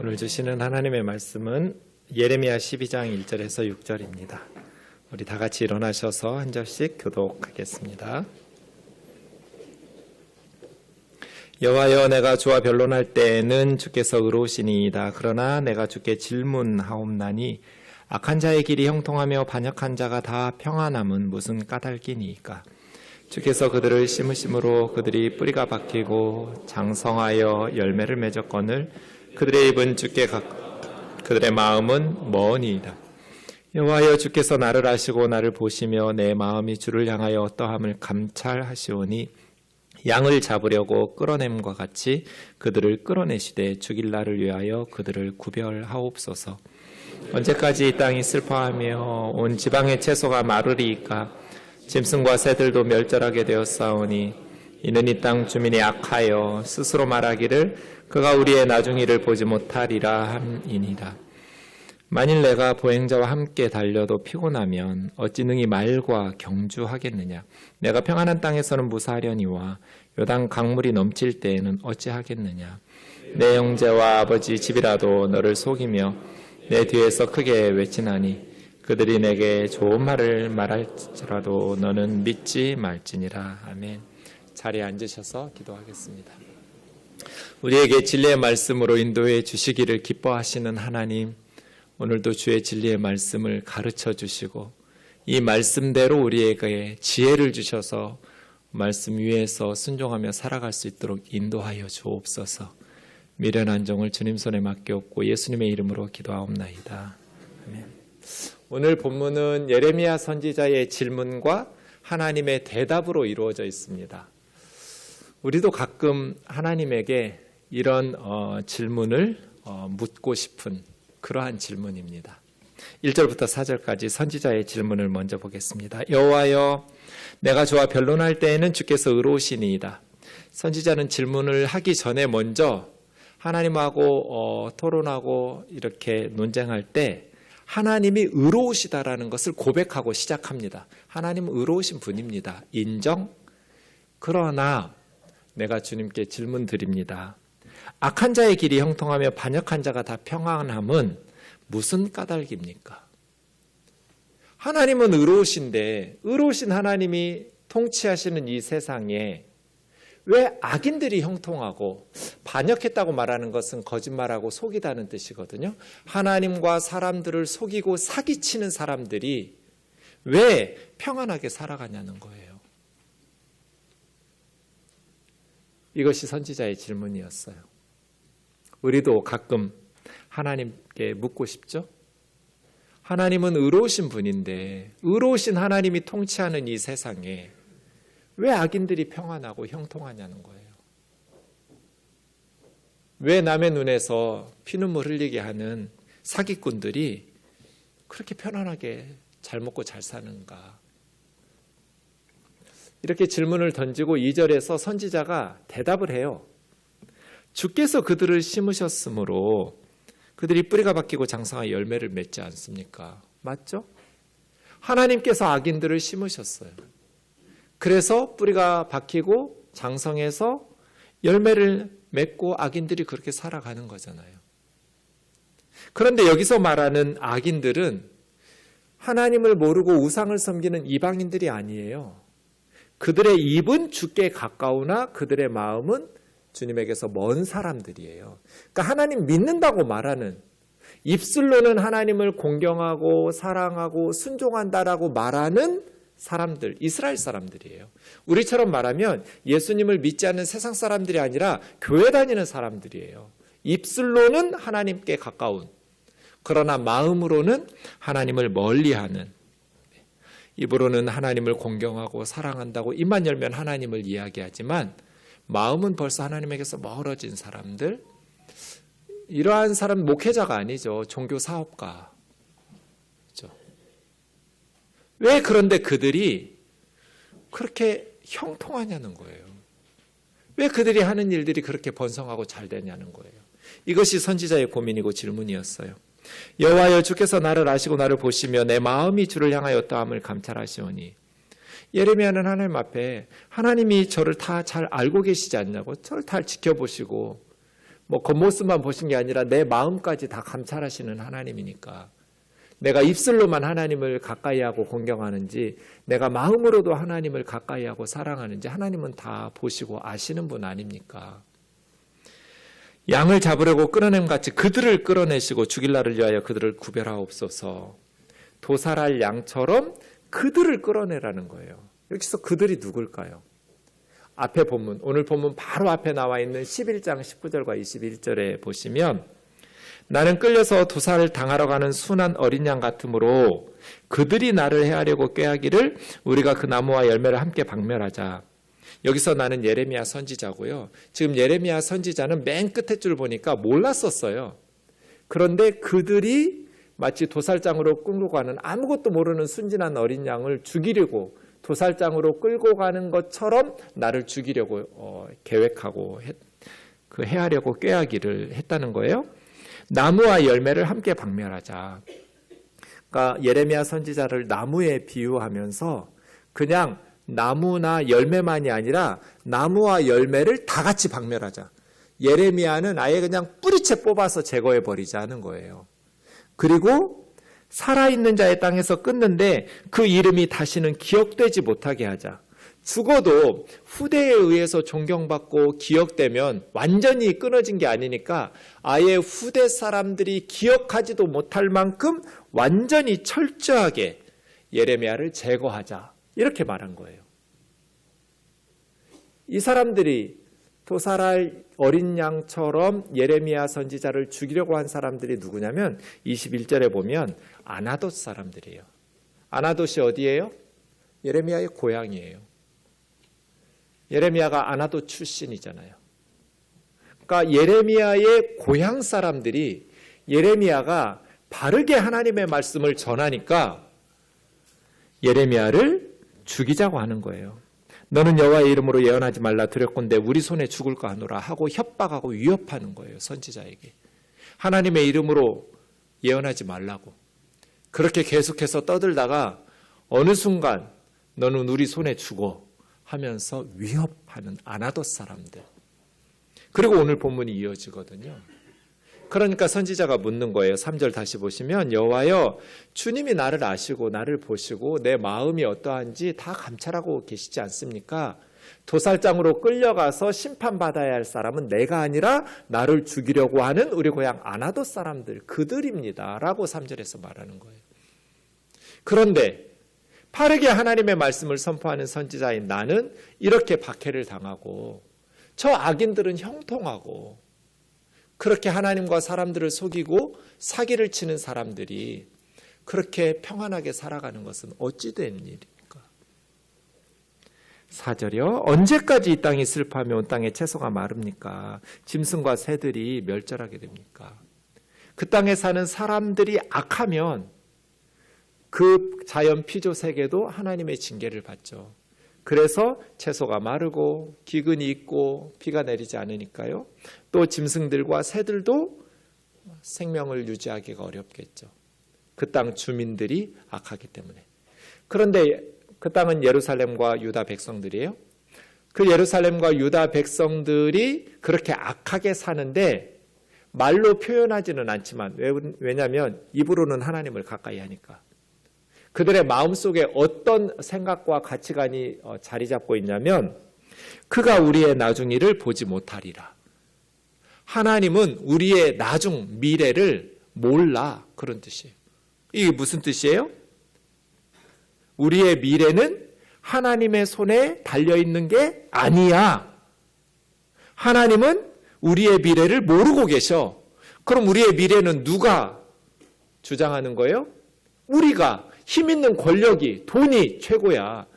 오늘 주시는 하나님의 말씀은 예레미야 12장 1절에서 6절입니다. 우리 다 같이 일어나셔서 한 절씩 교독하겠습니다. 여호와여, 내가 주와 변론할 때에는 주께서 의로우시니이다. 그러나 내가 주께 질문하옵나니 악한 자의 길이 형통하며 반역한 자가 다 평안함은 무슨 까닭이니이까. 주께서 그들을 심으심으로 그들이 뿌리가 박히고 장성하여 열매를 맺었거늘 그들의 입은 주께 그들의 마음은 머니이다. 여호와여, 주께서 나를 아시고 나를 보시며 내 마음이 주를 향하여 어떠함을 감찰하시오니 양을 잡으려고 끌어냄과 같이 그들을 끌어내시되 죽일 날을 위하여 그들을 구별하옵소서. 언제까지 이 땅이 슬퍼하며 온 지방의 채소가 마르리이까. 짐승과 새들도 멸절하게 되었사오니 이는 이 땅 주민이 악하여 스스로 말하기를 그가 우리의 나중일을 보지 못하리라 함이니라. 만일 내가 보행자와 함께 달려도 피곤하면 어찌 능히 말과 경주하겠느냐. 내가 평안한 땅에서는 무사하려니와 요단 강물이 넘칠 때에는 어찌하겠느냐. 내 형제와 아버지 집이라도 너를 속이며 내 뒤에서 크게 외치나니 그들이 내게 좋은 말을 말할지라도 너는 믿지 말지니라. 아멘. 자리에 앉으셔서 기도하겠습니다. 우리에게 진리의 말씀으로 인도해 주시기를 기뻐하시는 하나님, 오늘도 주의 진리의 말씀을 가르쳐 주시고 이 말씀대로 우리에게 지혜를 주셔서 말씀 위에서 순종하며 살아갈 수 있도록 인도하여 주옵소서. 미련한 종을 주님 손에 맡겼고 예수님의 이름으로 기도하옵나이다. 아멘. 오늘 본문은 예레미야 선지자의 질문과 하나님의 대답으로 이루어져 있습니다. 우리도 가끔 하나님에게 이런 질문을 묻고 싶은 그러한 질문입니다. 1절부터 4절까지 선지자의 질문을 먼저 보겠습니다. 여호와여, 내가 주와 변론할 때에는 주께서 의로우시니이다. 선지자는 질문을 하기 전에 먼저 하나님하고 토론하고 이렇게 논쟁할 때 하나님이 의로우시다라는 것을 고백하고 시작합니다. 하나님은 의로우신 분입니다. 인정? 그러나 내가 주님께 질문 드립니다. 악한 자의 길이 형통하며 반역한 자가 다 평안함은 무슨 까닭입니까? 하나님은 의로우신데 의로우신 하나님이 통치하시는 이 세상에 왜 악인들이 형통하고, 반역했다고 말하는 것은 거짓말하고 속이다는 뜻이거든요. 하나님과 사람들을 속이고 사기치는 사람들이 왜 평안하게 살아가냐는 거예요. 이것이 선지자의 질문이었어요. 우리도 가끔 하나님께 묻고 싶죠? 하나님은 의로우신 분인데 의로우신 하나님이 통치하는 이 세상에 왜 악인들이 평안하고 형통하냐는 거예요. 왜 남의 눈에서 피눈물 흘리게 하는 사기꾼들이 그렇게 편안하게 잘 먹고 잘 사는가. 이렇게 질문을 던지고 2절에서 선지자가 대답을 해요. 주께서 그들을 심으셨으므로 그들이 뿌리가 박히고 장성하여 열매를 맺지 않습니까? 맞죠? 하나님께서 악인들을 심으셨어요. 그래서 뿌리가 박히고 장성해서 열매를 맺고 악인들이 그렇게 살아가는 거잖아요. 그런데 여기서 말하는 악인들은 하나님을 모르고 우상을 섬기는 이방인들이 아니에요. 그들의 입은 주께 가까우나 그들의 마음은 주님에게서 먼 사람들이에요. 그러니까 하나님 믿는다고 말하는, 입술로는 하나님을 공경하고 사랑하고 순종한다라고 말하는 사람들, 이스라엘 사람들이에요. 우리처럼 말하면 예수님을 믿지 않는 세상 사람들이 아니라 교회 다니는 사람들이에요. 입술로는 하나님께 가까운, 그러나 마음으로는 하나님을 멀리하는, 입으로는 하나님을 공경하고 사랑한다고 입만 열면 하나님을 이야기하지만 마음은 벌써 하나님에게서 멀어진 사람들, 이러한 사람 목회자가 아니죠. 종교 사업가. 그렇죠? 왜 그런데 그들이 그렇게 형통하냐는 거예요. 왜 그들이 하는 일들이 그렇게 번성하고 잘 되냐는 거예요. 이것이 선지자의 고민이고 질문이었어요. 여호와여, 주께서 나를 아시고 나를 보시며 내 마음이 주를 향하여 어떠함을 감찰하시오니. 예레미야는 하나님 앞에 하나님이 저를 다 잘 알고 계시지 않냐고, 저를 다 지켜보시고 뭐 겉모습만 보신 게 아니라 내 마음까지 다 감찰하시는 하나님이니까 내가 입술로만 하나님을 가까이하고 공경하는지 내가 마음으로도 하나님을 가까이하고 사랑하는지 하나님은 다 보시고 아시는 분 아닙니까? 양을 잡으려고 끌어냄같이 그들을 끌어내시고 주길 날을 위하여 그들을 구별하옵소서. 도살할 양처럼 그들을 끌어내라는 거예요. 여기서 그들이 누굴까요? 앞에 본문, 오늘 본문 바로 앞에 나와 있는 11장 19절과 21절에 보시면 나는 끌려서 도살을 당하러 가는 순한 어린 양 같으므로 그들이 나를 해하려고 꾀하기를 우리가 그 나무와 열매를 함께 박멸하자. 여기서 나는 예레미야 선지자고요. 지금 예레미야 선지자는 맨 끝에 줄 보니까 몰랐었어요. 그런데 그들이 마치 도살장으로 끌고 가는 아무것도 모르는 순진한 어린 양을 죽이려고 도살장으로 끌고 가는 것처럼 나를 죽이려고 계획하고 해하려고 꾀하기를 했다는 거예요. 나무와 열매를 함께 박멸하자. 그러니까 예레미야 선지자를 나무에 비유하면서 그냥 나무나 열매만이 아니라 나무와 열매를 다 같이 박멸하자. 예레미야는 아예 그냥 뿌리채 뽑아서 제거해버리자 하는 거예요. 그리고 살아있는 자의 땅에서 끊는데 그 이름이 다시는 기억되지 못하게 하자. 죽어도 후대에 의해서 존경받고 기억되면 완전히 끊어진 게 아니니까 아예 후대 사람들이 기억하지도 못할 만큼 완전히 철저하게 예레미야를 제거하자. 이렇게 말한 거예요. 이 사람들이 도살할 어린 양처럼 예레미야 선지자를 죽이려고 한 사람들이 누구냐면 21절에 보면 아나돗 사람들이에요. 아나돗이 어디예요? 예레미야의 고향이에요. 예레미야가 아나돗 출신이잖아요. 그러니까 예레미야의 고향 사람들이 예레미야가 바르게 하나님의 말씀을 전하니까 예레미야를 죽이자고 하는 거예요. 너는 여호와의 이름으로 예언하지 말라 두렵건대 우리 손에 죽을까 하노라 하고 협박하고 위협하는 거예요. 선지자에게. 하나님의 이름으로 예언하지 말라고. 그렇게 계속해서 떠들다가 어느 순간 너는 우리 손에 죽어 하면서 위협하는 아나돗 사람들. 그리고 오늘 본문이 이어지거든요. 그러니까 선지자가 묻는 거예요. 3절 다시 보시면 여호와여 주님이 나를 아시고 나를 보시고 내 마음이 어떠한지 다 감찰하고 계시지 않습니까? 도살장으로 끌려가서 심판받아야 할 사람은 내가 아니라 나를 죽이려고 하는 우리 고향 아나돗 사람들 그들입니다. 라고 3절에서 말하는 거예요. 그런데 빠르게 하나님의 말씀을 선포하는 선지자인 나는 이렇게 박해를 당하고 저 악인들은 형통하고 그렇게 하나님과 사람들을 속이고 사기를 치는 사람들이 그렇게 평안하게 살아가는 것은 어찌 된 일입니까? 4절이요. 언제까지 이 땅이 슬퍼하며 온 땅의 채소가 마릅니까? 짐승과 새들이 멸절하게 됩니까? 그 땅에 사는 사람들이 악하면 그 자연 피조 세계도 하나님의 징계를 받죠. 그래서 채소가 마르고 기근이 있고 비가 내리지 않으니까요. 또 짐승들과 새들도 생명을 유지하기가 어렵겠죠. 그 땅 주민들이 악하기 때문에. 그런데 그 땅은 예루살렘과 유다 백성들이에요. 그 예루살렘과 유다 백성들이 그렇게 악하게 사는데 말로 표현하지는 않지만 왜냐하면 입으로는 하나님을 가까이 하니까. 그들의 마음속에 어떤 생각과 가치관이 자리 잡고 있냐면 그가 우리의 나중 일을 보지 못하리라. 하나님은 우리의 나중 미래를 몰라. 그런 뜻이에요. 이게 무슨 뜻이에요? 우리의 미래는 하나님의 손에 달려있는 게 아니야. 하나님은 우리의 미래를 모르고 계셔. 그럼 우리의 미래는 누가 주장하는 거예요? 우리가. 힘 있는 권력이, 돈이 최고야.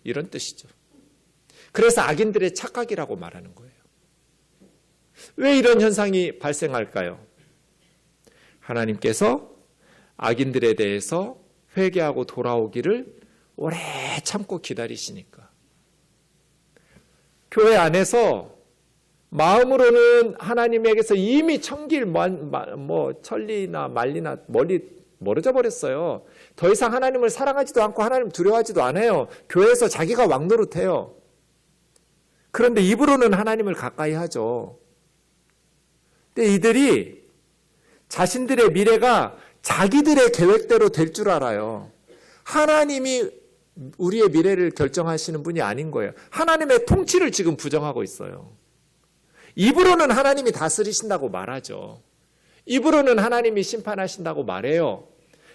이런 뜻이죠. 그래서 악인들의 착각이라고 말하는 거예요. 왜 이런 현상이 발생할까요? 하나님께서 악인들에 대해서 회개하고 돌아오기를 오래 참고 기다리시니까. 교회 안에서 마음으로는 하나님에게서 이미 천길 천리나 만리나 멀어져 버렸어요. 더 이상 하나님을 사랑하지도 않고 하나님 두려워하지도 않아요. 교회에서 자기가 왕노릇해요. 그런데 입으로는 하나님을 가까이 하죠. 근데 이들이 자신들의 미래가 자기들의 계획대로 될 줄 알아요. 하나님이 우리의 미래를 결정하시는 분이 아닌 거예요. 하나님의 통치를 지금 부정하고 있어요. 입으로는 하나님이 다스리신다고 말하죠. 입으로는 하나님이 심판하신다고 말해요.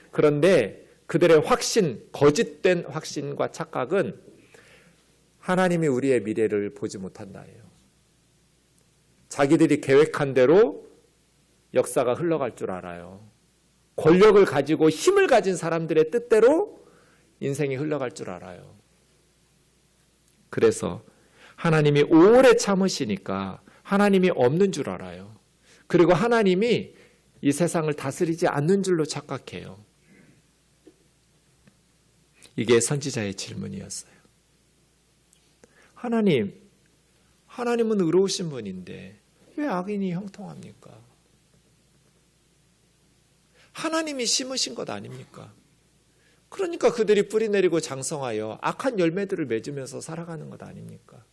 그런데 그들의 확신, 거짓된 확신과 착각은 하나님이 우리의 미래를 보지 못한다예요. 자기들이 계획한 대로 역사가 흘러갈 줄 알아요. 권력을 가지고 힘을 가진 사람들의 뜻대로 인생이 흘러갈 줄 알아요. 그래서 하나님이 오래 참으시니까 하나님이 없는 줄 알아요. 그리고 하나님이 이 세상을 다스리지 않는 줄로 착각해요. 이게 선지자의 질문이었어요. 하나님은 의로우신 분인데 왜 악인이 형통합니까? 하나님이 심으신 것 아닙니까? 그러니까 그들이 뿌리내리고 장성하여 악한 열매들을 맺으면서 살아가는 것 아닙니까?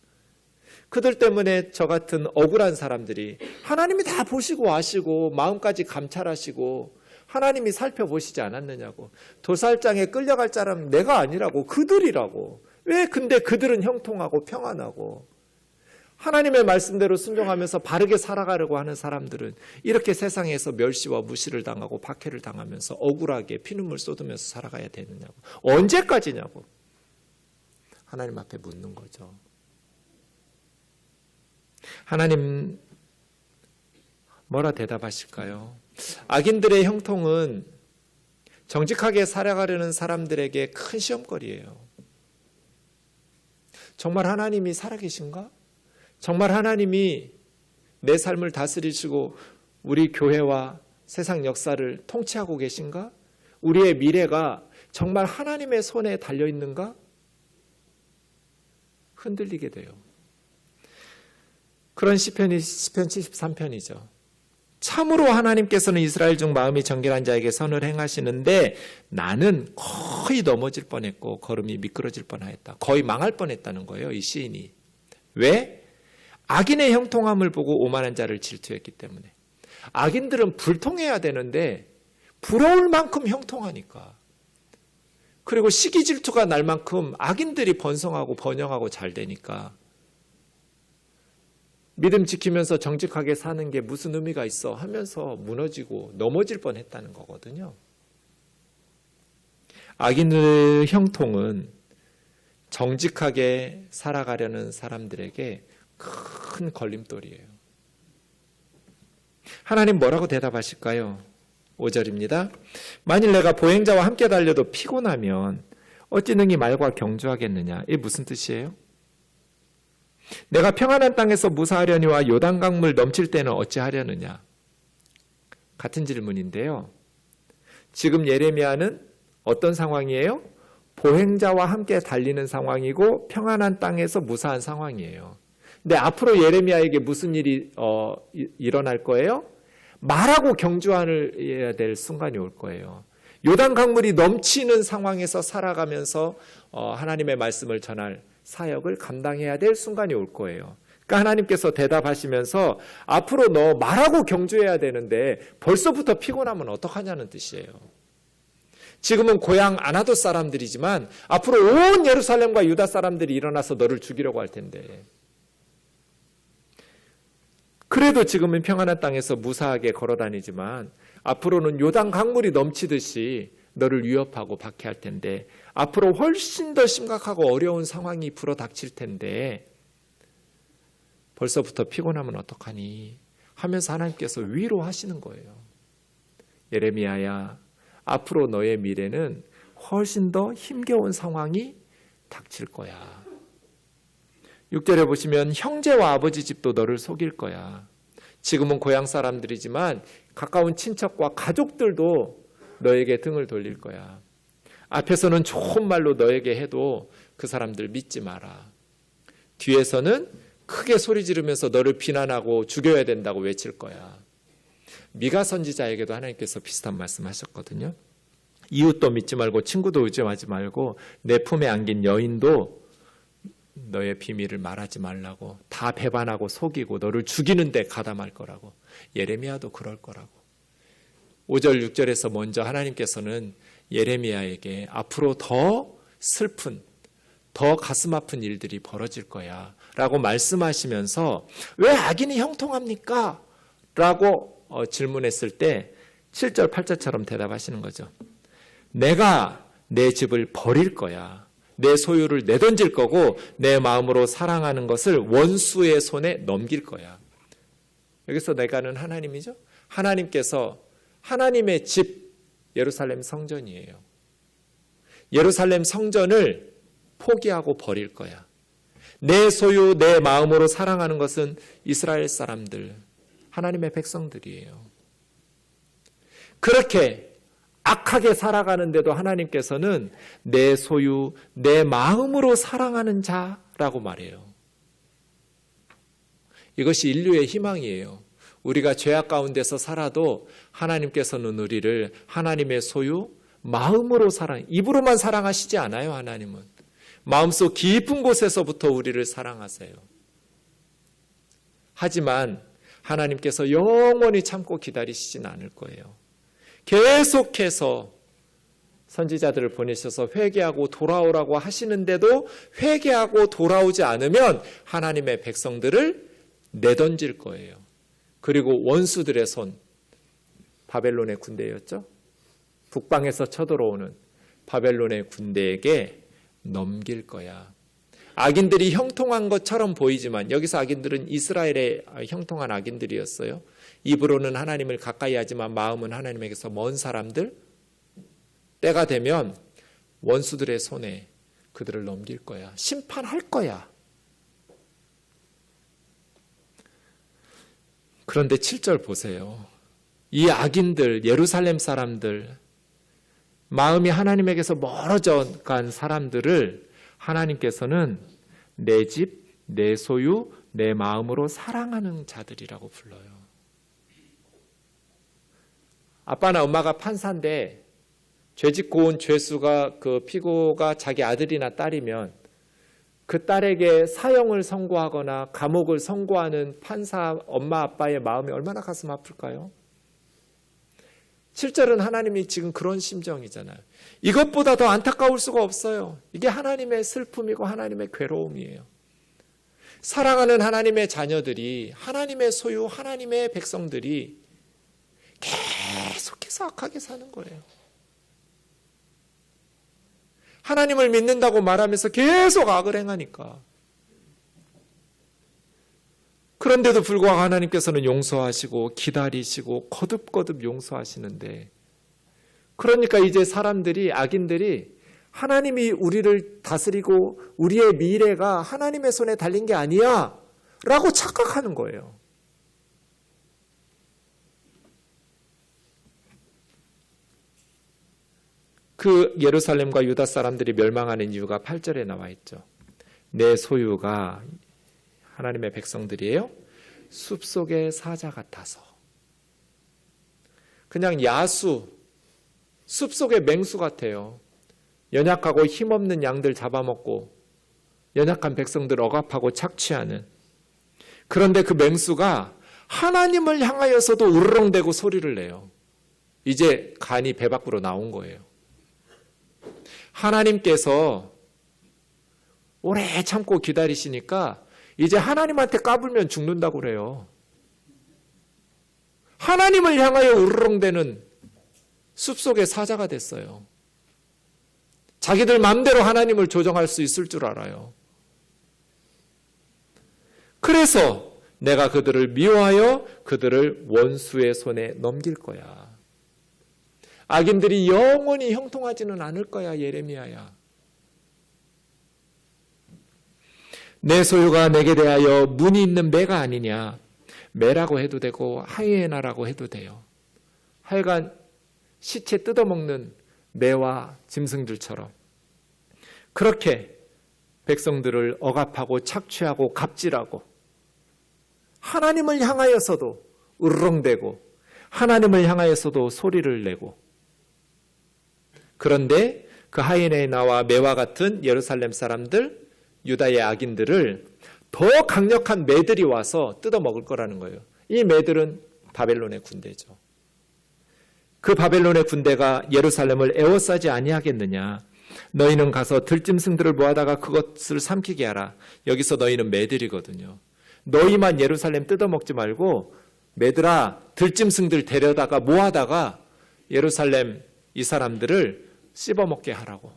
그들 때문에 저 같은 억울한 사람들이 하나님이 다 보시고 아시고 마음까지 감찰하시고 하나님이 살펴보시지 않았느냐고. 도살장에 끌려갈 사람은 내가 아니라고, 그들이라고. 왜 근데 그들은 형통하고 평안하고 하나님의 말씀대로 순종하면서 바르게 살아가려고 하는 사람들은 이렇게 세상에서 멸시와 무시를 당하고 박해를 당하면서 억울하게 피눈물 쏟으면서 살아가야 되느냐고. 언제까지냐고. 하나님 앞에 묻는 거죠. 하나님 뭐라 대답하실까요? 악인들의 형통은 정직하게 살아가려는 사람들에게 큰 시험거리예요. 정말 하나님이 살아계신가? 정말 하나님이 내 삶을 다스리시고 우리 교회와 세상 역사를 통치하고 계신가? 우리의 미래가 정말 하나님의 손에 달려있는가? 흔들리게 돼요. 그런 시편이 시편 73편이죠. 참으로 하나님께서는 이스라엘 중 마음이 정결한 자에게 선을 행하시는데 나는 거의 넘어질 뻔했고 걸음이 미끄러질 뻔하였다. 거의 망할 뻔했다는 거예요, 이 시인이. 왜? 악인의 형통함을 보고 오만한 자를 질투했기 때문에. 악인들은 불통해야 되는데 부러울 만큼 형통하니까. 그리고 시기 질투가 날 만큼 악인들이 번성하고 번영하고 잘 되니까 믿음 지키면서 정직하게 사는 게 무슨 의미가 있어 하면서 무너지고 넘어질 뻔했다는 거거든요. 악인의 형통은 정직하게 살아가려는 사람들에게 큰 걸림돌이에요. 하나님 뭐라고 대답하실까요? 5절입니다. 만일 내가 보행자와 함께 달려도 피곤하면 어찌 능히 말과 경주하겠느냐. 이게 무슨 뜻이에요? 내가 평안한 땅에서 무사하려니와 요단강물 넘칠 때는 어찌하려느냐. 같은 질문인데요. 지금 예레미야는 어떤 상황이에요? 보행자와 함께 달리는 상황이고 평안한 땅에서 무사한 상황이에요. 근데 앞으로 예레미야에게 무슨 일이 일어날 거예요? 말하고 경주해야 될 순간이 올 거예요. 요단 강물이 넘치는 상황에서 살아가면서 하나님의 말씀을 전할 사역을 감당해야 될 순간이 올 거예요. 그러니까 하나님께서 대답하시면서 앞으로 너 말하고 경주해야 되는데 벌써부터 피곤하면 어떡하냐는 뜻이에요. 지금은 고향 아나돗 사람들이지만 앞으로 온 예루살렘과 유다 사람들이 일어나서 너를 죽이려고 할 텐데 그래도 지금은 평안한 땅에서 무사하게 걸어다니지만 앞으로는 요단 강물이 넘치듯이 너를 위협하고 박해할 텐데 앞으로 훨씬 더 심각하고 어려운 상황이 불어닥칠 텐데 벌써부터 피곤하면 어떡하니 하면서 하나님께서 위로하시는 거예요. 예레미야야, 앞으로 너의 미래는 훨씬 더 힘겨운 상황이 닥칠 거야. 6절에 보시면 형제와 아버지 집도 너를 속일 거야. 지금은 고향 사람들이지만 가까운 친척과 가족들도 너에게 등을 돌릴 거야. 앞에서는 좋은 말로 너에게 해도 그 사람들 믿지 마라. 뒤에서는 크게 소리 지르면서 너를 비난하고 죽여야 된다고 외칠 거야. 미가 선지자에게도 하나님께서 비슷한 말씀하셨거든요. 이웃도 믿지 말고 친구도 의심하지 말고 내 품에 안긴 여인도 너의 비밀을 말하지 말라고 다 배반하고 속이고 너를 죽이는 데 가담할 거라고. 예레미야도 그럴 거라고. 5절 6절에서 먼저 하나님께서는 예레미야에게 앞으로 더 슬픈, 더 가슴 아픈 일들이 벌어질 거야 라고 말씀하시면서 왜 악인이 형통합니까? 라고 질문했을 때 7절 8절처럼 대답하시는 거죠. 내가 내 집을 버릴 거야. 내 소유를 내던질 거고 내 마음으로 사랑하는 것을 원수의 손에 넘길 거야. 여기서 내가는 하나님이죠. 하나님께서 하나님의 집 예루살렘 성전이에요. 예루살렘 성전을 포기하고 버릴 거야. 내 소유, 내 마음으로 사랑하는 것은 이스라엘 사람들, 하나님의 백성들이에요. 그렇게 악하게 살아가는데도 하나님께서는 내 소유, 내 마음으로 사랑하는 자라고 말해요. 이것이 인류의 희망이에요. 우리가 죄악 가운데서 살아도 하나님께서는 우리를 하나님의 소유, 마음으로 입으로만 사랑하시지 않아요. 하나님은 마음속 깊은 곳에서부터 우리를 사랑하세요. 하지만 하나님께서 영원히 참고 기다리시진 않을 거예요. 계속해서 선지자들을 보내셔서 회개하고 돌아오라고 하시는데도 회개하고 돌아오지 않으면 하나님의 백성들을 내던질 거예요. 그리고 원수들의 손, 바벨론의 군대였죠. 북방에서 쳐들어오는 바벨론의 군대에게 넘길 거야. 악인들이 형통한 것처럼 보이지만 여기서 악인들은 이스라엘의 형통한 악인들이었어요. 입으로는 하나님을 가까이 하지만 마음은 하나님에게서 먼 사람들. 때가 되면 원수들의 손에 그들을 넘길 거야. 심판할 거야. 그런데 7절 보세요. 이 악인들, 예루살렘 사람들, 마음이 하나님에게서 멀어져 간 사람들을 하나님께서는 내 집, 내 소유, 내 마음으로 사랑하는 자들이라고 불러요. 아빠나 엄마가 판사인데 죄 짓고 온 죄수가 그 피고가 자기 아들이나 딸이면 그 딸에게 사형을 선고하거나 감옥을 선고하는 판사 엄마 아빠의 마음이 얼마나 가슴 아플까요? 7절은 하나님이 지금 그런 심정이잖아요. 이것보다 더 안타까울 수가 없어요. 이게 하나님의 슬픔이고 하나님의 괴로움이에요. 사랑하는 하나님의 자녀들이, 하나님의 소유, 하나님의 백성들이 계속해서 악하게 사는 거예요. 하나님을 믿는다고 말하면서 계속 악을 행하니까. 그런데도 불구하고 하나님께서는 용서하시고 기다리시고 거듭거듭 용서하시는데, 그러니까 이제 사람들이, 악인들이 하나님이 우리를 다스리고 우리의 미래가 하나님의 손에 달린 게 아니야 라고 착각하는 거예요. 그 예루살렘과 유다 사람들이 멸망하는 이유가 8절에 나와 있죠. 내 소유가 하나님의 백성들이에요. 숲속의 사자 같아서. 그냥 야수, 숲속의 맹수 같아요. 연약하고 힘없는 양들 잡아먹고 연약한 백성들 억압하고 착취하는. 그런데 그 맹수가 하나님을 향하여서도 우르렁대고 소리를 내요. 이제 간이 배 밖으로 나온 거예요. 하나님께서 오래 참고 기다리시니까 이제 하나님한테 까불면 죽는다고 그래요. 하나님을 향하여 우르렁대는 숲속의 사자가 됐어요. 자기들 마음대로 하나님을 조정할 수 있을 줄 알아요. 그래서 내가 그들을 미워하여 그들을 원수의 손에 넘길 거야. 악인들이 영원히 형통하지는 않을 거야, 예레미야야. 내 소유가 내게 대하여 문이 있는 매가 아니냐. 매라고 해도 되고 하이에나라고 해도 돼요. 하여간 시체 뜯어먹는 매와 짐승들처럼 그렇게 백성들을 억압하고 착취하고 갑질하고 하나님을 향하여서도 으르렁대고 하나님을 향하여서도 소리를 내고. 그런데 그 하이에나와 매와 같은 예루살렘 사람들, 유다의 악인들을 더 강력한 매들이 와서 뜯어먹을 거라는 거예요. 이 매들은 바벨론의 군대죠. 그 바벨론의 군대가 예루살렘을 에워싸지 아니하겠느냐. 너희는 가서 들짐승들을 모아다가 그것을 삼키게 하라. 여기서 너희는 매들이거든요. 너희만 예루살렘 뜯어먹지 말고 매들아 들짐승들 데려다가 모아다가 예루살렘 이 사람들을 씹어먹게 하라고.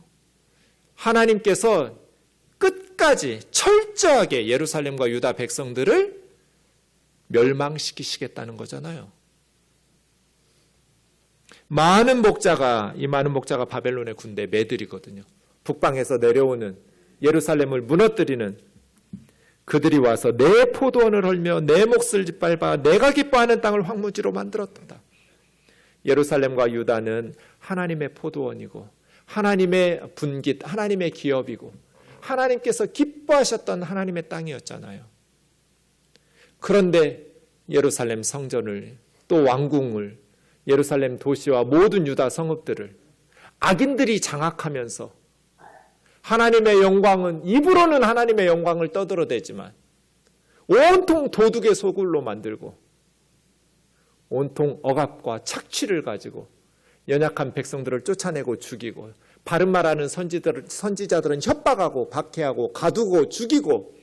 하나님께서 끝까지 철저하게 예루살렘과 유다 백성들을 멸망시키시겠다는 거잖아요. 이 많은 목자가 바벨론의 군대 매들이거든요. 북방에서 내려오는 예루살렘을 무너뜨리는 그들이 와서 내 포도원을 헐며 내 몫을 짓밟아 내가 기뻐하는 땅을 황무지로 만들었도다. 예루살렘과 유다는 하나님의 포도원이고 하나님의 분깃, 하나님의 기업이고 하나님께서 기뻐하셨던 하나님의 땅이었잖아요. 그런데 예루살렘 성전을 또 왕궁을 예루살렘 도시와 모든 유다 성읍들을 악인들이 장악하면서 하나님의 영광은 입으로는 하나님의 영광을 떠들어대지만 온통 도둑의 소굴로 만들고 온통 억압과 착취를 가지고 연약한 백성들을 쫓아내고 죽이고 바른 말하는 선지자들은 협박하고 박해하고 가두고 죽이고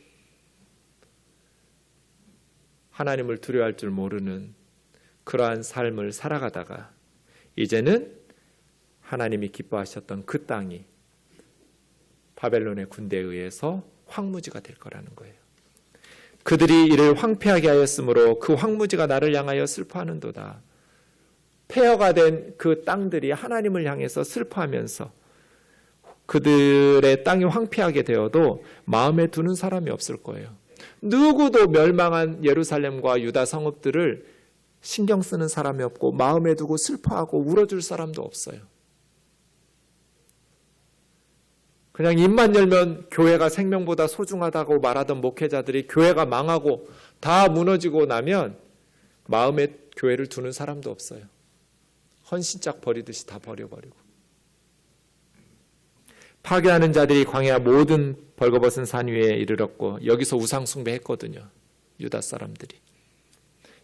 하나님을 두려워할 줄 모르는 그러한 삶을 살아가다가 이제는 하나님이 기뻐하셨던 그 땅이 바벨론의 군대에 의해서 황무지가 될 거라는 거예요. 그들이 이를 황폐하게 하였으므로 그 황무지가 나를 향하여 슬퍼하는도다. 폐허가 된 그 땅들이 하나님을 향해서 슬퍼하면서 그들의 땅이 황폐하게 되어도 마음에 두는 사람이 없을 거예요. 누구도 멸망한 예루살렘과 유다 성읍들을 신경 쓰는 사람이 없고 마음에 두고 슬퍼하고 울어줄 사람도 없어요. 그냥 입만 열면 교회가 생명보다 소중하다고 말하던 목회자들이 교회가 망하고 다 무너지고 나면 마음에 교회를 두는 사람도 없어요. 헌신짝 버리듯이 다 버려버리고. 파괴하는 자들이 광야 모든 벌거벗은 산 위에 이르렀고 여기서 우상 숭배했거든요. 유다 사람들이.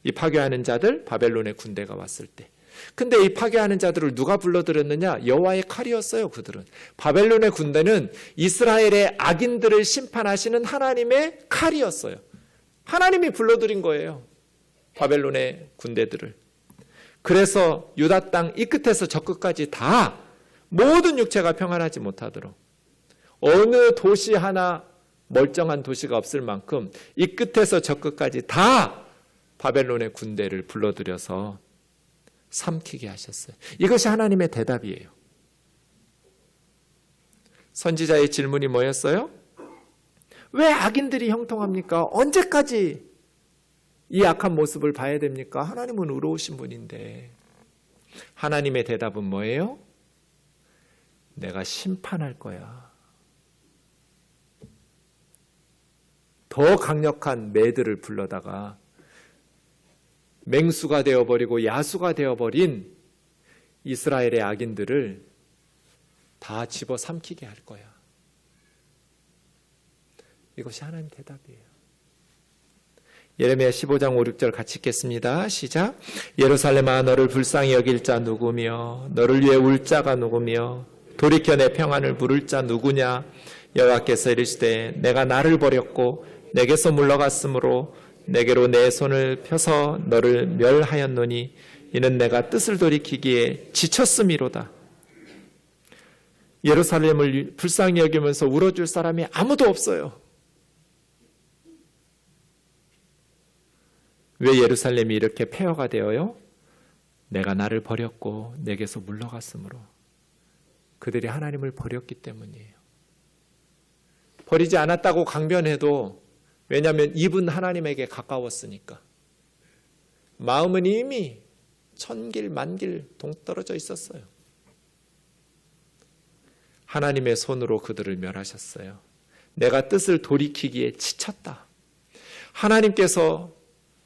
이 파괴하는 자들 바벨론의 군대가 왔을 때. 근데 이 파괴하는 자들을 누가 불러들였느냐? 여호와의 칼이었어요. 그들은. 바벨론의 군대는 이스라엘의 악인들을 심판하시는 하나님의 칼이었어요. 하나님이 불러들인 거예요. 바벨론의 군대들을. 그래서 유다 땅 이 끝에서 저 끝까지 다 모든 육체가 평안하지 못하도록 어느 도시 하나 멀쩡한 도시가 없을 만큼 이 끝에서 저 끝까지 다 바벨론의 군대를 불러들여서 삼키게 하셨어요. 이것이 하나님의 대답이에요. 선지자의 질문이 뭐였어요? 왜 악인들이 형통합니까? 언제까지 이 악한 모습을 봐야 됩니까? 하나님은 의로우신 분인데. 하나님의 대답은 뭐예요? 내가 심판할 거야. 더 강력한 매들을 불러다가 맹수가 되어버리고 야수가 되어버린 이스라엘의 악인들을 다 집어삼키게 할 거야. 이것이 하나님의 대답이에요. 예레미야 15장 5, 6절 같이 읽겠습니다. 시작. 예루살렘아 너를 불쌍히 여길 자 누구며 너를 위해 울 자가 누구며 돌이켜 내 평안을 부를 자 누구냐. 여호와께서 이르시되 내가 나를 버렸고 내게서 물러갔으므로 내게로 내 손을 펴서 너를 멸하였노니 이는 내가 뜻을 돌이키기에 지쳤음이로다. 예루살렘을 불쌍히 여기면서 울어줄 사람이 아무도 없어요. 왜 예루살렘이 이렇게 폐허가 되어요? 내가 나를 버렸고 내게서 물러갔으므로. 그들이 하나님을 버렸기 때문이에요. 버리지 않았다고 강변해도 왜냐하면 입은 하나님에게 가까웠으니까. 마음은 이미 천길 만길 동떨어져 있었어요. 하나님의 손으로 그들을 멸하셨어요. 내가 뜻을 돌이키기에 지쳤다. 하나님께서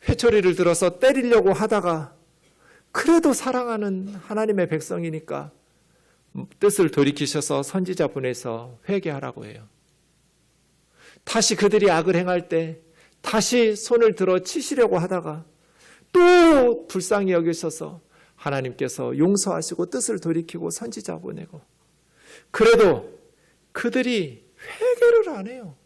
회초리를 들어서 때리려고 하다가 그래도 사랑하는 하나님의 백성이니까 뜻을 돌이키셔서 선지자 보내서 회개하라고 해요. 다시 그들이 악을 행할 때 다시 손을 들어 치시려고 하다가 또 불쌍히 여기셔서 하나님께서 용서하시고 뜻을 돌이키고 선지자 보내고, 그래도 그들이 회개를 안 해요.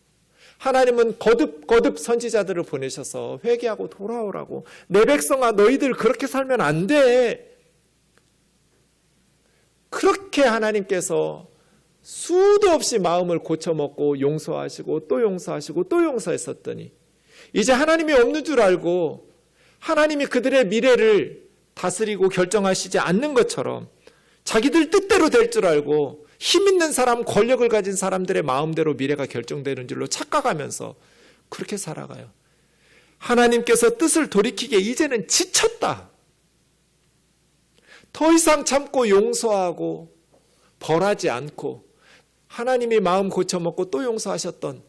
하나님은 거듭 선지자들을 보내셔서 회개하고 돌아오라고, 내 백성아 너희들 그렇게 살면 안 돼. 그렇게 하나님께서 수도 없이 마음을 고쳐먹고 용서하시고 또 용서하시고 또 용서했었더니, 이제 하나님이 없는 줄 알고 하나님이 그들의 미래를 다스리고 결정하시지 않는 것처럼 자기들 뜻대로 될 줄 알고 힘 있는 사람, 권력을 가진 사람들의 마음대로 미래가 결정되는 줄로 착각하면서 그렇게 살아가요. 하나님께서 뜻을 돌이키기에 이제는 지쳤다. 더 이상 참고 용서하고 벌하지 않고 하나님이 마음 고쳐먹고 또 용서하셨던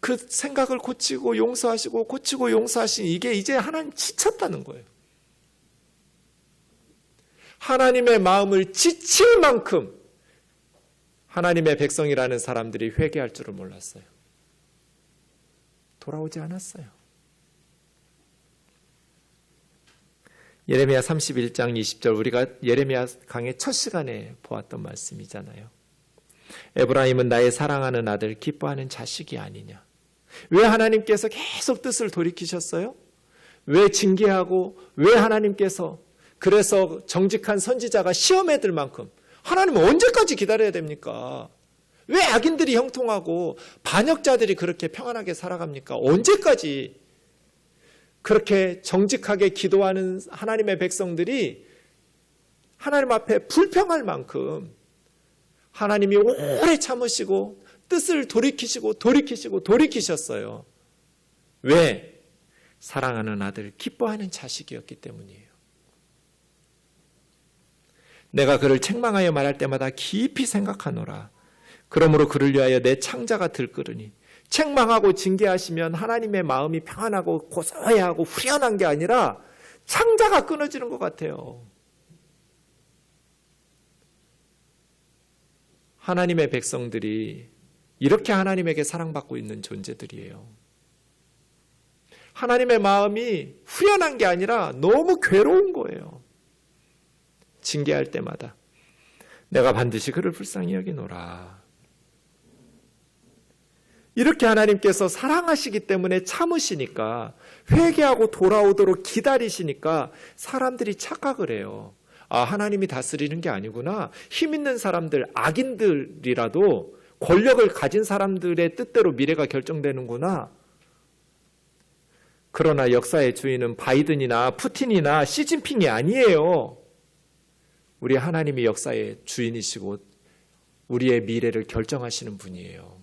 그 생각을 고치고 용서하시고 고치고 용서하신 이게 이제 하나님 지쳤다는 거예요. 하나님의 마음을 지칠 만큼 하나님의 백성이라는 사람들이 회개할 줄을 몰랐어요. 돌아오지 않았어요. 예레미야 31장 20절, 우리가 예레미야 강의 첫 시간에 보았던 말씀이잖아요. 에브라임은 나의 사랑하는 아들, 기뻐하는 자식이 아니냐. 왜 하나님께서 계속 뜻을 돌이키셨어요? 왜 징계하고 왜 하나님께서 그래서 정직한 선지자가 시험에 들 만큼, 하나님은 언제까지 기다려야 됩니까? 왜 악인들이 형통하고 반역자들이 그렇게 평안하게 살아갑니까? 언제까지 그렇게 정직하게 기도하는 하나님의 백성들이 하나님 앞에 불평할 만큼 하나님이 오래 참으시고 뜻을 돌이키셨어요. 왜? 사랑하는 아들, 기뻐하는 자식이었기 때문이에요. 내가 그를 책망하여 말할 때마다 깊이 생각하노라. 그러므로 그를 위하여 내 창자가 들끓으니, 책망하고 징계하시면 하나님의 마음이 평안하고 고소해하고 후련한 게 아니라 창자가 끊어지는 것 같아요. 하나님의 백성들이 이렇게 하나님에게 사랑받고 있는 존재들이에요. 하나님의 마음이 후련한 게 아니라 너무 괴로운 거예요. 징계할 때마다 내가 반드시 그를 불쌍히 여기노라. 이렇게 하나님께서 사랑하시기 때문에 참으시니까, 회개하고 돌아오도록 기다리시니까 사람들이 착각을 해요. 아, 하나님이 다스리는 게 아니구나. 힘 있는 사람들, 악인들이라도 권력을 가진 사람들의 뜻대로 미래가 결정되는구나. 그러나 역사의 주인은 바이든이나 푸틴이나 시진핑이 아니에요. 우리 하나님이 역사의 주인이시고 우리의 미래를 결정하시는 분이에요.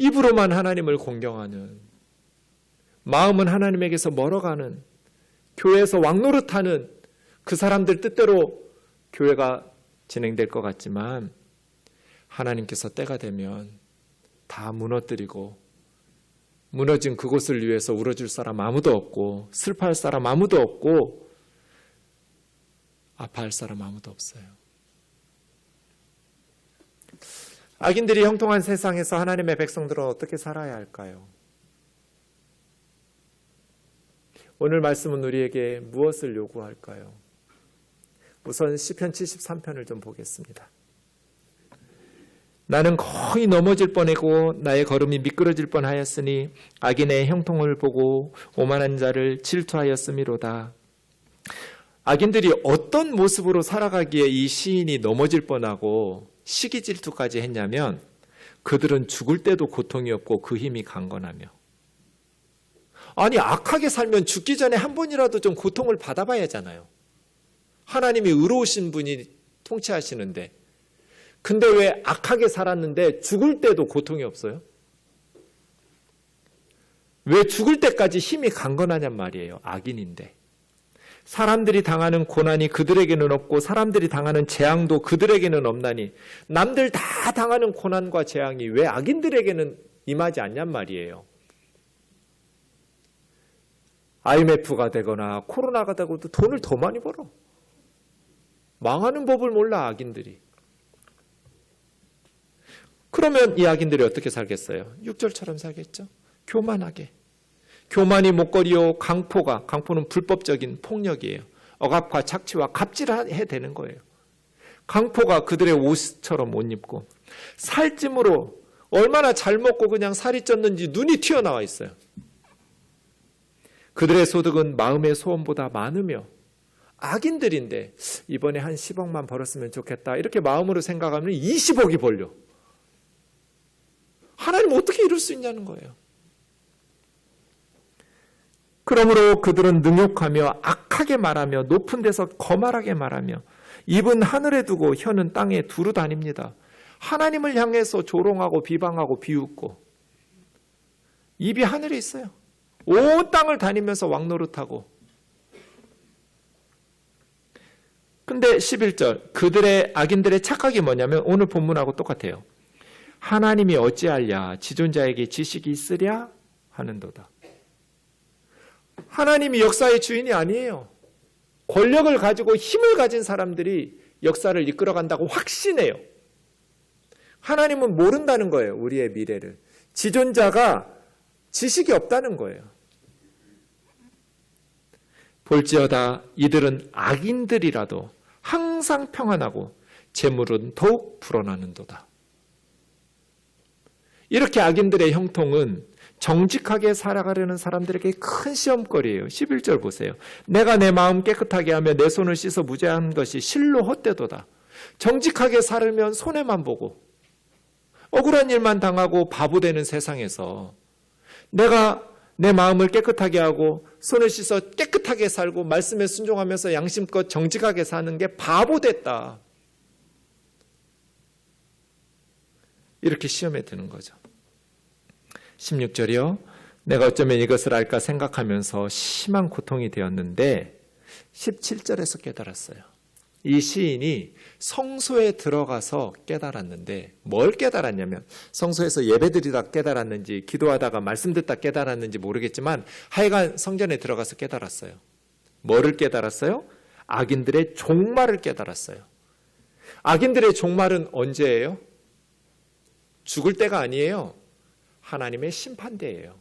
입으로만 하나님을 공경하는, 마음은 하나님에게서 멀어가는, 교회에서 왕노릇하는 그 사람들 뜻대로 교회가 진행될 것 같지만, 하나님께서 때가 되면 다 무너뜨리고, 무너진 그곳을 위해서 울어줄 사람 아무도 없고, 슬퍼할 사람 아무도 없고, 아파할 사람 아무도 없어요. 악인들이 형통한 세상에서 하나님의 백성들은 어떻게 살아야 할까요? 오늘 말씀은 우리에게 무엇을 요구할까요? 우선 시편 73편을 좀 보겠습니다. 나는 거의 넘어질 뻔하고 나의 걸음이 미끄러질 뻔하였으니 악인의 형통을 보고 오만한 자를 질투하였음이로다. 악인들이 어떤 모습으로 살아가기에 이 시인이 넘어질 뻔하고 시기 질투까지 했냐면, 그들은 죽을 때도 고통이 없고 그 힘이 강건하며. 아니, 악하게 살면 죽기 전에 한 번이라도 좀 고통을 받아봐야 하잖아요. 하나님이 의로우신 분이 통치하시는데. 근데 왜 악하게 살았는데 죽을 때도 고통이 없어요? 왜 죽을 때까지 힘이 강건하냔 말이에요. 악인인데. 사람들이 당하는 고난이 그들에게는 없고 사람들이 당하는 재앙도 그들에게는 없나니, 남들 다 당하는 고난과 재앙이 왜 악인들에게는 임하지 않냔 말이에요. IMF가 되거나 코로나가 되고도 돈을 더 많이 벌어. 망하는 법을 몰라, 악인들이. 그러면 이 악인들이 어떻게 살겠어요? 6절처럼 살겠죠? 교만하게. 교만이 목걸이요, 강포는 불법적인 폭력이에요. 억압과 착취와 갑질해야 되는 거예요. 강포가 그들의 옷처럼 옷 입고, 살찜으로 얼마나 잘 먹고 그냥 살이 쪘는지 눈이 튀어나와 있어요. 그들의 소득은 마음의 소원보다 많으며, 악인들인데 이번에 한 10억만 벌었으면 좋겠다 이렇게 마음으로 생각하면 20억이 벌려. 하나님 어떻게 이룰 수 있냐는 거예요. 그러므로 그들은 능욕하며 악하게 말하며 높은 데서 거말하게 말하며 입은 하늘에 두고 혀는 땅에 두루 다닙니다. 하나님을 향해서 조롱하고 비방하고 비웃고 입이 하늘에 있어요. 온 땅을 다니면서 왕노릇하고. 근데 11절 그들의 악인들의 착각이 뭐냐면 오늘 본문하고 똑같아요. 하나님이 어찌하랴 지존자에게 지식이 있으랴 하는도다. 하나님이 역사의 주인이 아니에요. 권력을 가지고 힘을 가진 사람들이 역사를 이끌어간다고 확신해요. 하나님은 모른다는 거예요. 우리의 미래를. 지존자가 지식이 없다는 거예요. 볼지어다 이들은 악인들이라도 항상 평안하고 재물은 더욱 불어나는도다. 이렇게 악인들의 형통은 정직하게 살아가려는 사람들에게 큰 시험거리예요. 11절 보세요. 내가 내 마음 깨끗하게 하며 내 손을 씻어 무죄한 것이 실로 헛되도다. 정직하게 살면 손해만 보고 억울한 일만 당하고 바보 되는 세상에서 내가 내 마음을 깨끗하게 하고 손을 씻어 깨끗하게 살고 말씀에 순종하면서 양심껏 정직하게 사는 게 바보 됐다. 이렇게 시험에 드는 거죠. 16절이요. 내가 어쩌면 이것을 알까 생각하면서 심한 고통이 되었는데 17절에서 깨달았어요. 이 시인이 성소에 들어가서 깨달았는데 뭘 깨달았냐면 성소에서 예배드리다 깨달았는지 기도하다가 말씀 듣다 깨달았는지 모르겠지만 하여간 성전에 들어가서 깨달았어요. 뭐를 깨달았어요? 악인들의 종말을 깨달았어요. 악인들의 종말은 언제예요? 죽을 때가 아니에요. 하나님의 심판대예요.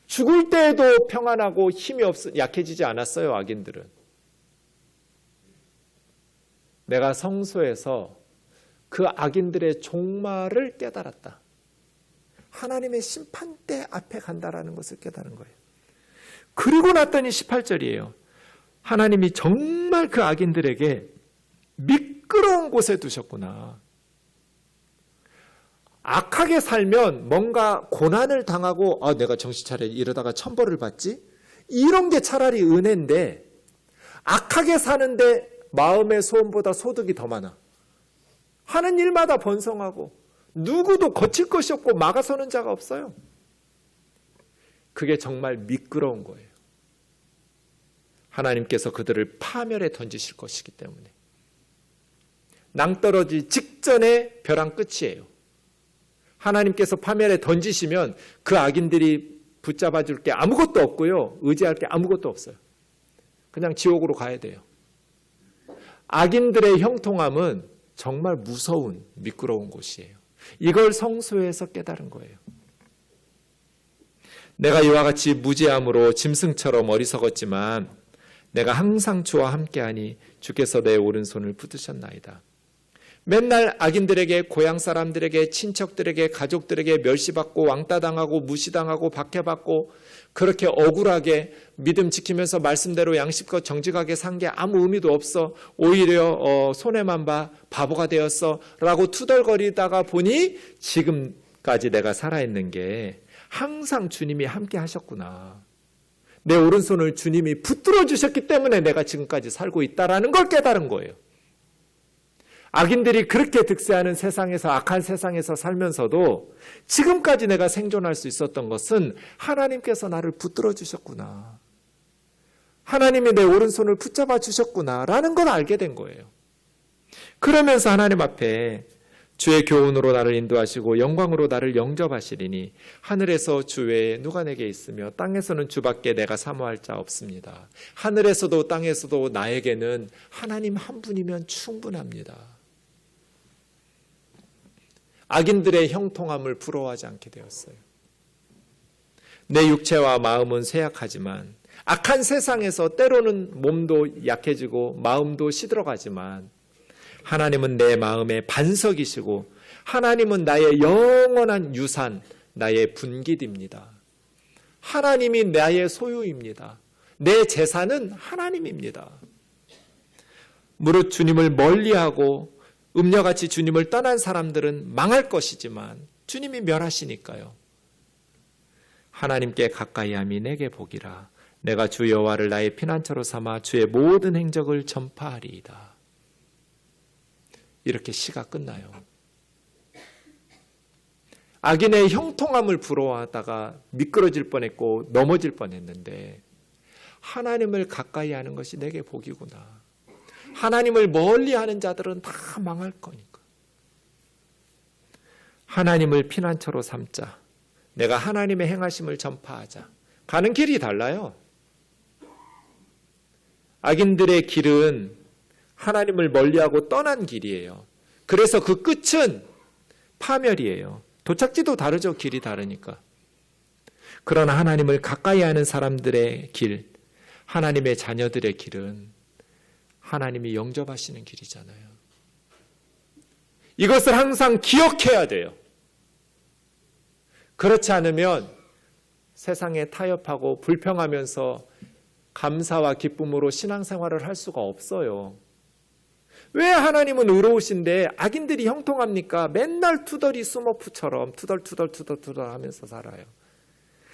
죽을 때에도 평안하고 힘이 약해지지 않았어요. 악인들은. 내가 성소에서 그 악인들의 종말을 깨달았다. 하나님의 심판대 앞에 간다라는 것을 깨달은 거예요. 그리고 났더니 18절이에요. 하나님이 정말 그 악인들에게 미끄러운 곳에 두셨구나. 악하게 살면 뭔가 고난을 당하고 내가 정신 차려 이러다가 천벌을 받지? 이런 게 차라리 은혜인데 악하게 사는데 마음의 소원보다 소득이 더 많아. 하는 일마다 번성하고 누구도 거칠 것이 없고 막아서는 자가 없어요. 그게 정말 미끄러운 거예요. 하나님께서 그들을 파멸에 던지실 것이기 때문에. 낭떠러지 직전에 벼랑 끝이에요. 하나님께서 파멸에 던지시면 그 악인들이 붙잡아 줄 게 아무것도 없고요. 의지할 게 아무것도 없어요. 그냥 지옥으로 가야 돼요. 악인들의 형통함은 정말 무서운 미끄러운 곳이에요. 이걸 성소에서 깨달은 거예요. 내가 이와 같이 무지함으로 짐승처럼 어리석었지만 내가 항상 주와 함께하니 주께서 내 오른손을 붙드셨나이다. 맨날 악인들에게 고향 사람들에게 친척들에게 가족들에게 멸시받고 왕따당하고 무시당하고 박해받고 그렇게 억울하게 믿음 지키면서 말씀대로 양심껏 정직하게 산 게 아무 의미도 없어. 오히려 손해만 봐. 바보가 되었어. 라고 투덜거리다가 보니 지금까지 내가 살아있는 게 항상 주님이 함께 하셨구나. 내 오른손을 주님이 붙들어 주셨기 때문에 내가 지금까지 살고 있다라는 걸 깨달은 거예요. 악인들이 그렇게 득세하는 세상에서 악한 세상에서 살면서도 지금까지 내가 생존할 수 있었던 것은 하나님께서 나를 붙들어 주셨구나. 하나님이 내 오른손을 붙잡아 주셨구나 라는 걸 알게 된 거예요. 그러면서 하나님 앞에 주의 교훈으로 나를 인도하시고 영광으로 나를 영접하시리니 하늘에서 주 외에 누가 내게 있으며 땅에서는 주밖에 내가 사모할 자 없습니다. 하늘에서도 땅에서도 나에게는 하나님 한 분이면 충분합니다. 악인들의 형통함을 부러워하지 않게 되었어요. 내 육체와 마음은 쇠약하지만 악한 세상에서 때로는 몸도 약해지고 마음도 시들어가지만 하나님은 내 마음의 반석이시고 하나님은 나의 영원한 유산, 나의 분깃입니다. 하나님이 나의 소유입니다. 내 재산은 하나님입니다. 무릇 주님을 멀리하고 음녀같이 주님을 떠난 사람들은 망할 것이지만 주님이 멸하시니까요. 하나님께 가까이함이 내게 복이라. 내가 주 여호와를 나의 피난처로 삼아 주의 모든 행적을 전파하리이다. 이렇게 시가 끝나요. 악인의 형통함을 부러워하다가 미끄러질 뻔했고 넘어질 뻔했는데 하나님을 가까이 하는 것이 내게 복이구나. 하나님을 멀리하는 자들은 다 망할 거니까. 하나님을 피난처로 삼자. 내가 하나님의 행하심을 전파하자. 가는 길이 달라요. 악인들의 길은 하나님을 멀리하고 떠난 길이에요. 그래서 그 끝은 파멸이에요. 도착지도 다르죠. 길이 다르니까. 그러나 하나님을 가까이 하는 사람들의 길, 하나님의 자녀들의 길은 하나님이 영접하시는 길이잖아요. 이것을 항상 기억해야 돼요. 그렇지 않으면 세상에 타협하고 불평하면서 감사와 기쁨으로 신앙생활을 할 수가 없어요. 왜 하나님은 의로우신데 악인들이 형통합니까? 맨날 투덜이 스머프처럼 투덜 하면서 살아요.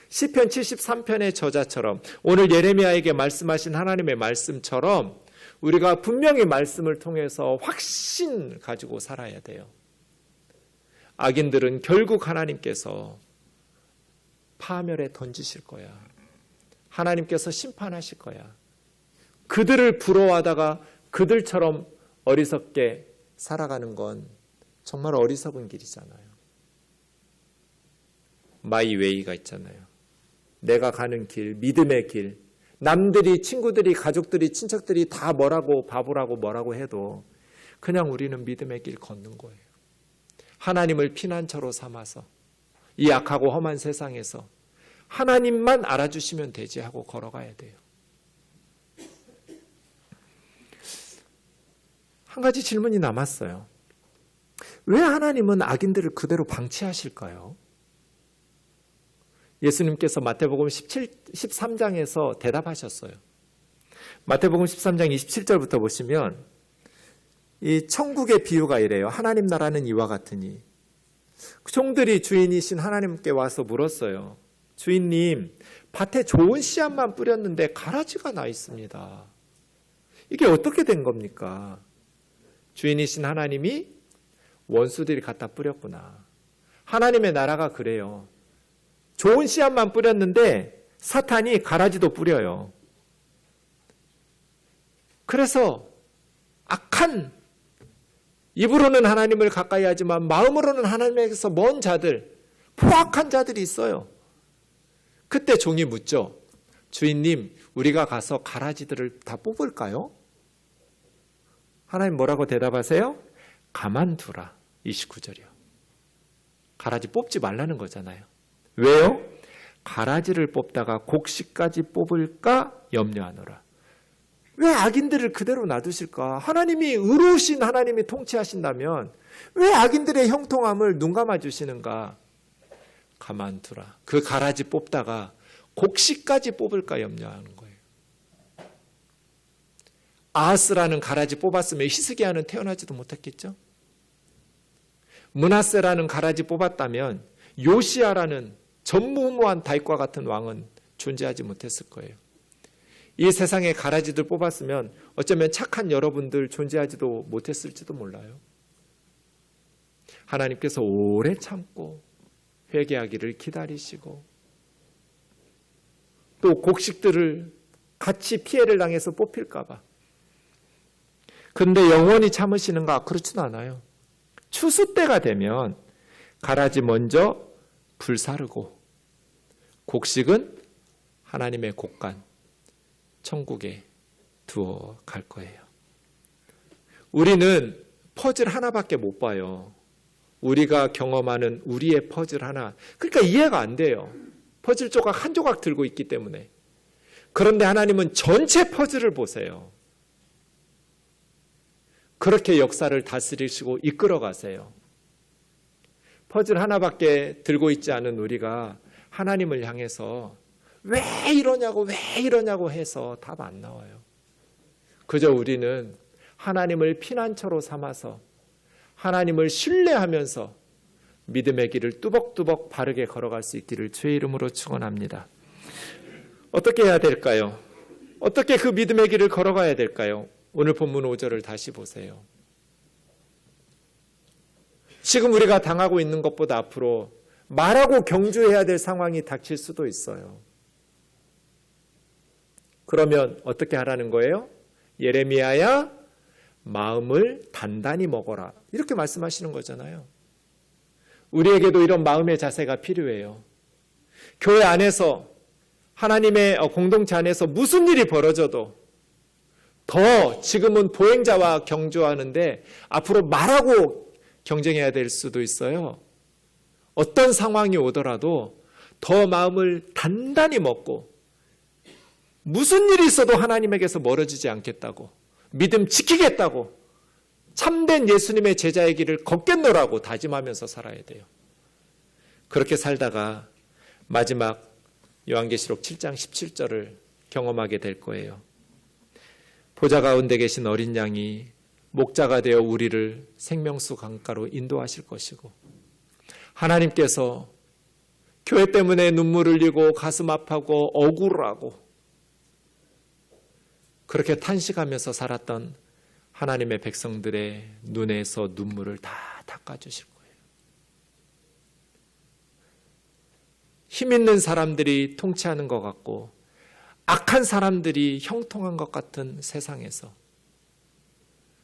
시편 73편의 저자처럼 오늘 예레미야에게 말씀하신 하나님의 말씀처럼 우리가 분명히 말씀을 통해서 확신 가지고 살아야 돼요. 악인들은 결국 하나님께서 파멸에 던지실 거야. 하나님께서 심판하실 거야. 그들을 부러워하다가 그들처럼 어리석게 살아가는 건 정말 어리석은 길이잖아요. 마이 웨이가 있잖아요. 내가 가는 길, 믿음의 길. 남들이, 친구들이, 가족들이, 친척들이 다 뭐라고 바보라고 뭐라고 해도 그냥 우리는 믿음의 길 걷는 거예요. 하나님을 피난처로 삼아서 이 악하고 험한 세상에서 하나님만 알아주시면 되지 하고 걸어가야 돼요. 한 가지 질문이 남았어요. 왜 하나님은 악인들을 그대로 방치하실까요? 예수님께서 마태복음 13장에서 대답하셨어요. 마태복음 13장 27절부터 보시면 이 천국의 비유가 이래요. 하나님 나라는 이와 같으니 종들이 주인이신 하나님께 와서 물었어요. 주인님, 밭에 좋은 씨앗만 뿌렸는데 가라지가 나 있습니다. 이게 어떻게 된 겁니까? 주인이신 하나님이 원수들이 갖다 뿌렸구나. 하나님의 나라가 그래요. 좋은 씨앗만 뿌렸는데 사탄이 가라지도 뿌려요. 그래서 악한, 입으로는 하나님을 가까이 하지만 마음으로는 하나님에게서 먼 자들, 포악한 자들이 있어요. 그때 종이 묻죠. 주인님, 우리가 가서 가라지들을 다 뽑을까요? 하나님 뭐라고 대답하세요? 가만두라. 29절이요. 가라지 뽑지 말라는 거잖아요. 왜요? 가라지를 뽑다가 곡식까지 뽑을까 염려하노라. 왜 악인들을 그대로 놔두실까? 하나님이 의로우신 하나님이 통치하신다면 왜 악인들의 형통함을 눈감아 주시는가? 가만두라. 그 가라지 뽑다가 곡식까지 뽑을까 염려하는 거예요. 아하스라는 가라지 뽑았으면 히스기야는 태어나지도 못했겠죠? 므낫세라는 가라지 뽑았다면 요시야라는 전무후무한 다윗과 같은 왕은 존재하지 못했을 거예요. 이 세상에 가라지들 뽑았으면 어쩌면 착한 여러분들 존재하지도 못했을지도 몰라요. 하나님께서 오래 참고 회개하기를 기다리시고 또 곡식들을 같이 피해를 당해서 뽑힐까 봐. 그런데 영원히 참으시는가? 그렇지는 않아요. 추수 때가 되면 가라지 먼저 불사르고 곡식은 하나님의 곡간 천국에 두어 갈 거예요. 우리는 퍼즐 하나밖에 못 봐요. 우리가 경험하는 우리의 퍼즐 하나. 그러니까 이해가 안 돼요. 퍼즐 조각 한 조각 들고 있기 때문에. 그런데 하나님은 전체 퍼즐을 보세요. 그렇게 역사를 다스리시고 이끌어 가세요. 퍼즐 하나밖에 들고 있지 않은 우리가 하나님을 향해서 왜 이러냐고 해서 답 안 나와요. 그저 우리는 하나님을 피난처로 삼아서 하나님을 신뢰하면서 믿음의 길을 뚜벅뚜벅 바르게 걸어갈 수 있기를 주의 이름으로 축원합니다. 어떻게 해야 될까요? 어떻게 그 믿음의 길을 걸어가야 될까요? 오늘 본문 5절을 다시 보세요. 지금 우리가 당하고 있는 것보다 앞으로 말하고 경주해야 될 상황이 닥칠 수도 있어요. 그러면 어떻게 하라는 거예요? 예레미야야 마음을 단단히 먹어라. 이렇게 말씀하시는 거잖아요. 우리에게도 이런 마음의 자세가 필요해요. 교회 안에서 하나님의 공동체 안에서 무슨 일이 벌어져도 더 지금은 보행자와 경주하는데 앞으로 말하고 경쟁해야 될 수도 있어요. 어떤 상황이 오더라도 더 마음을 단단히 먹고 무슨 일이 있어도 하나님에게서 멀어지지 않겠다고, 믿음 지키겠다고, 참된 예수님의 제자의 길을 걷겠노라고 다짐하면서 살아야 돼요. 그렇게 살다가 마지막 요한계시록 7장 17절을 경험하게 될 거예요. 보좌 가운데 계신 어린 양이 목자가 되어 우리를 생명수 강가로 인도하실 것이고, 하나님께서 교회 때문에 눈물 흘리고 가슴 아파하고 억울하고 그렇게 탄식하면서 살았던 하나님의 백성들의 눈에서 눈물을 다 닦아주실 거예요. 힘 있는 사람들이 통치하는 것 같고 악한 사람들이 형통한 것 같은 세상에서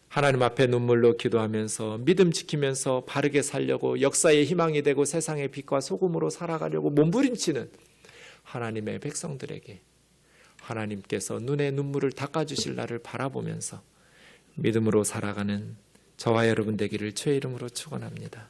하나님 앞에 눈물로 기도하면서 믿음 지키면서 바르게 살려고 역사의 희망이 되고 세상의 빛과 소금으로 살아가려고 몸부림치는 하나님의 백성들에게 하나님께서 눈에 눈물을 닦아주실 날을 바라보면서 믿음으로 살아가는 저와 여러분 되기를 주의 이름으로 축원합니다.